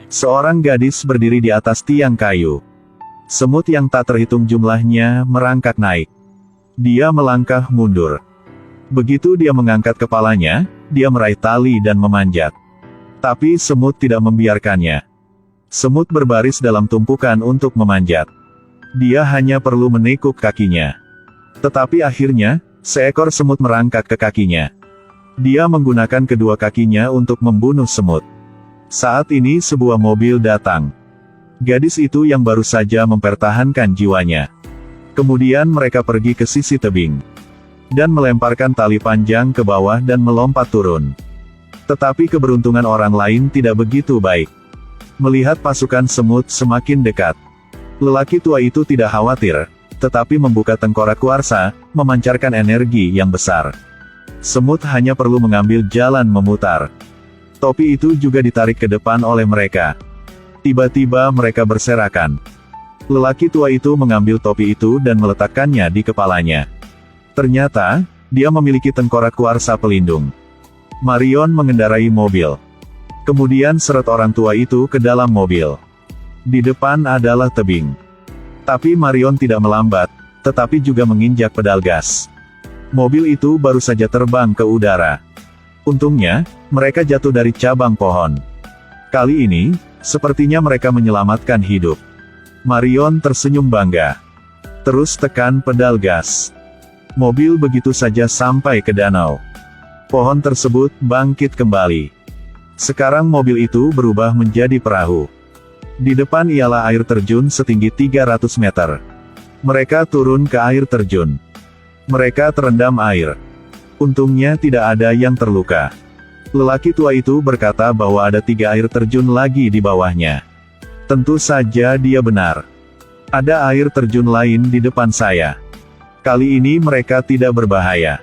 Seorang gadis berdiri di atas tiang kayu. Semut yang tak terhitung jumlahnya merangkak naik. Dia melangkah mundur. Begitu dia mengangkat kepalanya, dia meraih tali dan memanjat. Tapi semut tidak membiarkannya. Semut berbaris dalam tumpukan untuk memanjat. Dia hanya perlu menekuk kakinya. Tetapi akhirnya, seekor semut merangkak ke kakinya. Dia menggunakan kedua kakinya untuk membunuh semut. Saat ini sebuah mobil datang. Gadis itu yang baru saja mempertahankan jiwanya. Kemudian mereka pergi ke sisi tebing. Dan melemparkan tali panjang ke bawah dan melompat turun. Tetapi keberuntungan orang lain tidak begitu baik. Melihat pasukan semut semakin dekat. Lelaki tua itu tidak khawatir, tetapi membuka tengkorak kuarsa, memancarkan energi yang besar. Semut hanya perlu mengambil jalan memutar. Topi itu juga ditarik ke depan oleh mereka. Tiba-tiba mereka berserakan. Lelaki tua itu mengambil topi itu dan meletakkannya di kepalanya. Ternyata, dia memiliki tengkorak kuarsa pelindung. Marion mengendarai mobil. Kemudian seret orang tua itu ke dalam mobil. Di depan adalah tebing. Tapi Marion tidak melambat, tetapi juga menginjak pedal gas. Mobil itu baru saja terbang ke udara. Untungnya, mereka jatuh dari cabang pohon. Kali ini, sepertinya mereka menyelamatkan hidup. Marion tersenyum bangga. Terus tekan pedal gas. Mobil begitu saja sampai ke danau. Pohon tersebut bangkit kembali. Sekarang mobil itu berubah menjadi perahu. Di depan ialah air terjun setinggi 300 meter. Mereka turun ke air terjun. Mereka terendam air. Untungnya tidak ada yang terluka. Lelaki tua itu berkata bahwa ada 3 air terjun lagi di bawahnya. Tentu saja dia benar. Ada air terjun lain di depan saya. Kali ini mereka tidak berbahaya.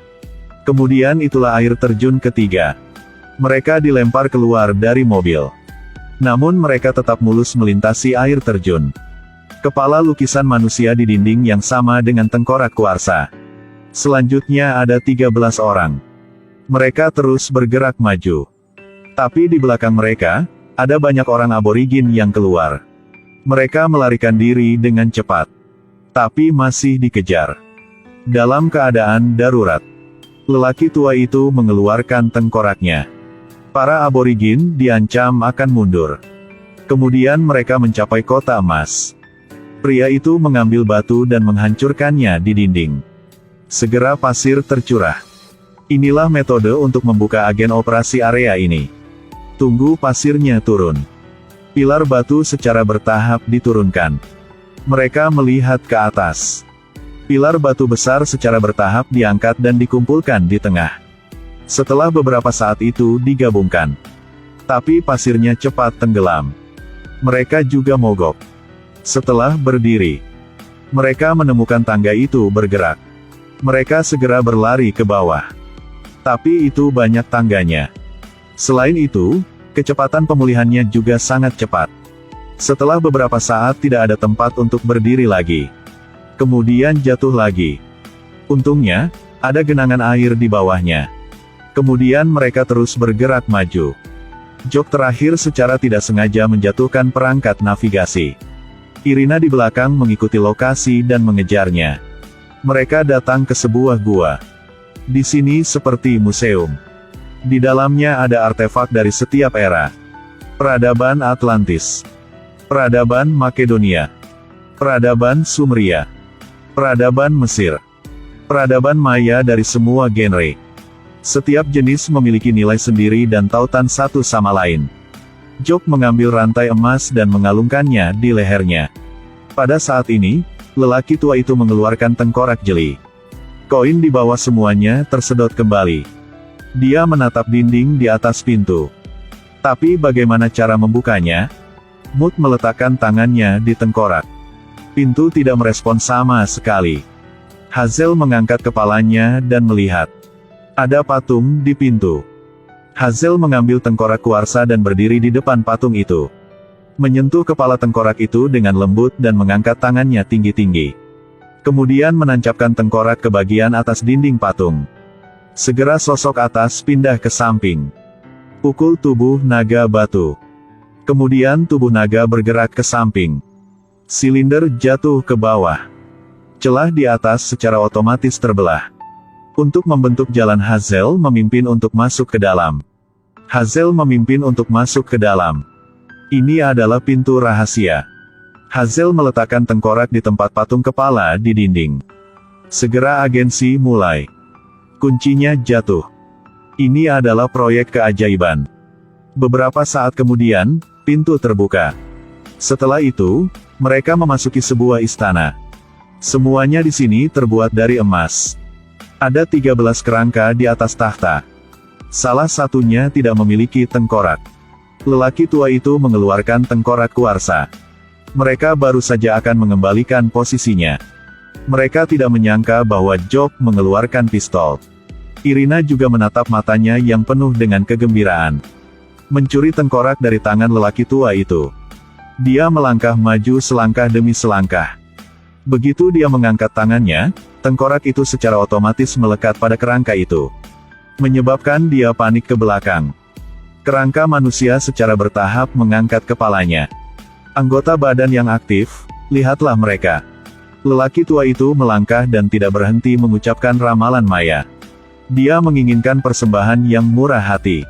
Kemudian itulah air terjun ketiga. Mereka dilempar keluar dari mobil. Namun mereka tetap mulus melintasi air terjun. Kepala lukisan manusia di dinding yang sama dengan tengkorak kuarsa. Selanjutnya ada 13 orang. Mereka terus bergerak maju. Tapi di belakang mereka, ada banyak orang aborigin yang keluar. Mereka melarikan diri dengan cepat. Tapi masih dikejar. Dalam keadaan darurat. Lelaki tua itu mengeluarkan tengkoraknya. Para aborigin diancam akan mundur. Kemudian mereka mencapai kota emas. Pria itu mengambil batu dan menghancurkannya di dinding. Segera pasir tercurah. Inilah metode untuk membuka agen operasi area ini. Tunggu pasirnya turun. Pilar batu secara bertahap diturunkan. Mereka melihat ke atas. Pilar batu besar secara bertahap diangkat dan dikumpulkan di tengah. Setelah beberapa saat itu digabungkan. Tapi pasirnya cepat tenggelam. Mereka juga mogok. Setelah berdiri, mereka menemukan tangga itu bergerak. Mereka segera berlari ke bawah. Tapi itu banyak tangganya. Selain itu, kecepatan pemulihannya juga sangat cepat. Setelah beberapa saat tidak ada tempat untuk berdiri lagi. Kemudian jatuh lagi. Untungnya, ada genangan air di bawahnya. Kemudian mereka terus bergerak maju. Jok terakhir secara tidak sengaja menjatuhkan perangkat navigasi. Irina di belakang mengikuti lokasi dan mengejarnya. Mereka datang ke sebuah gua. Di sini seperti museum. Di dalamnya ada artefak dari setiap era. Peradaban Atlantis. Peradaban Makedonia. Peradaban Sumeria. Peradaban Mesir. Peradaban Maya dari semua genre. Setiap jenis memiliki nilai sendiri dan tautan satu sama lain. Jok mengambil rantai emas dan mengalungkannya di lehernya. Pada saat ini, lelaki tua itu mengeluarkan tengkorak jeli. Koin di bawah semuanya tersedot kembali. Dia menatap dinding di atas pintu. Tapi bagaimana cara membukanya? Mut meletakkan tangannya di tengkorak. Pintu tidak merespon sama sekali. Hazel mengangkat kepalanya dan melihat. Ada patung di pintu. Hazel mengambil tengkorak kuarsa dan berdiri di depan patung itu. Menyentuh kepala tengkorak itu dengan lembut dan mengangkat tangannya tinggi-tinggi. Kemudian menancapkan tengkorak ke bagian atas dinding patung. Segera sosok atas pindah ke samping. Pukul tubuh naga batu. Kemudian tubuh naga bergerak ke samping. Silinder jatuh ke bawah. Celah di atas secara otomatis terbelah. Untuk membentuk jalan, Hazel memimpin untuk masuk ke dalam. Hazel memimpin untuk masuk ke dalam. Ini adalah pintu rahasia. Hazel meletakkan tengkorak di tempat patung kepala di dinding. Segera agensi mulai. Kuncinya jatuh. Ini adalah proyek keajaiban. Beberapa saat kemudian, pintu terbuka. Setelah itu, mereka memasuki sebuah istana. Semuanya di sini terbuat dari emas. Ada 13 kerangka di atas tahta. Salah satunya tidak memiliki tengkorak. Lelaki tua itu mengeluarkan tengkorak kuarsa. Mereka baru saja akan mengembalikan posisinya. Mereka tidak menyangka bahwa Job mengeluarkan pistol. Irina juga menatap matanya yang penuh dengan kegembiraan. Mencuri tengkorak dari tangan lelaki tua itu. Dia melangkah maju selangkah demi selangkah. Begitu dia mengangkat tangannya, tengkorak itu secara otomatis melekat pada kerangka itu. Menyebabkan dia panik ke belakang. Kerangka manusia secara bertahap mengangkat kepalanya. Anggota badan yang aktif, lihatlah mereka. Lelaki tua itu melangkah dan tidak berhenti mengucapkan ramalan maya. Dia menginginkan persembahan yang murah hati.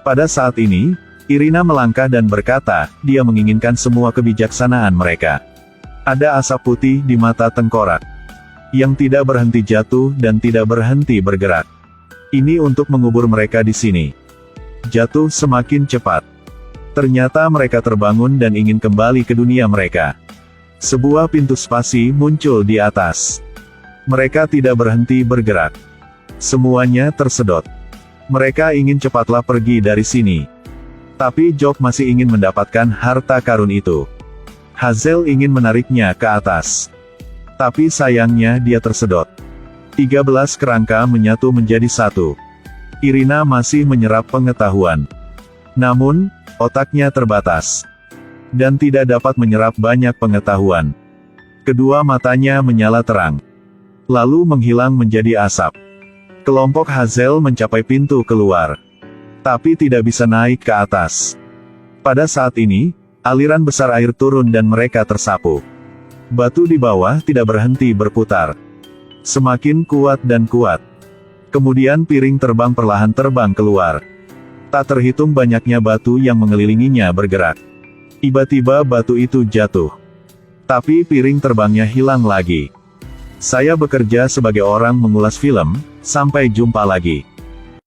Pada saat ini, Irina melangkah dan berkata, dia menginginkan semua kebijaksanaan mereka. Ada asap putih di mata tengkorak. Yang tidak berhenti jatuh dan tidak berhenti bergerak. Ini untuk mengubur mereka di sini. Jatuh semakin cepat. Ternyata mereka terbangun dan ingin kembali ke dunia mereka. Sebuah pintu spasi muncul di atas. Mereka tidak berhenti bergerak. Semuanya tersedot. Mereka ingin cepatlah pergi dari sini. Tapi Job masih ingin mendapatkan harta karun itu. Hazel ingin menariknya ke atas. Tapi sayangnya dia tersedot. 13 kerangka menyatu menjadi satu. Irina masih menyerap pengetahuan. Namun, otaknya terbatas. Dan tidak dapat menyerap banyak pengetahuan. Kedua matanya menyala terang. Lalu menghilang menjadi asap. Kelompok Hazel mencapai pintu keluar. Tapi tidak bisa naik ke atas. Pada saat ini, aliran besar air turun dan mereka tersapu. Batu di bawah tidak berhenti berputar. Semakin kuat dan kuat. Kemudian piring terbang perlahan terbang keluar. Tak terhitung banyaknya batu yang mengelilinginya bergerak. Tiba-tiba batu itu jatuh. Tapi piring terbangnya hilang lagi. Saya bekerja sebagai orang mengulas film, sampai jumpa lagi.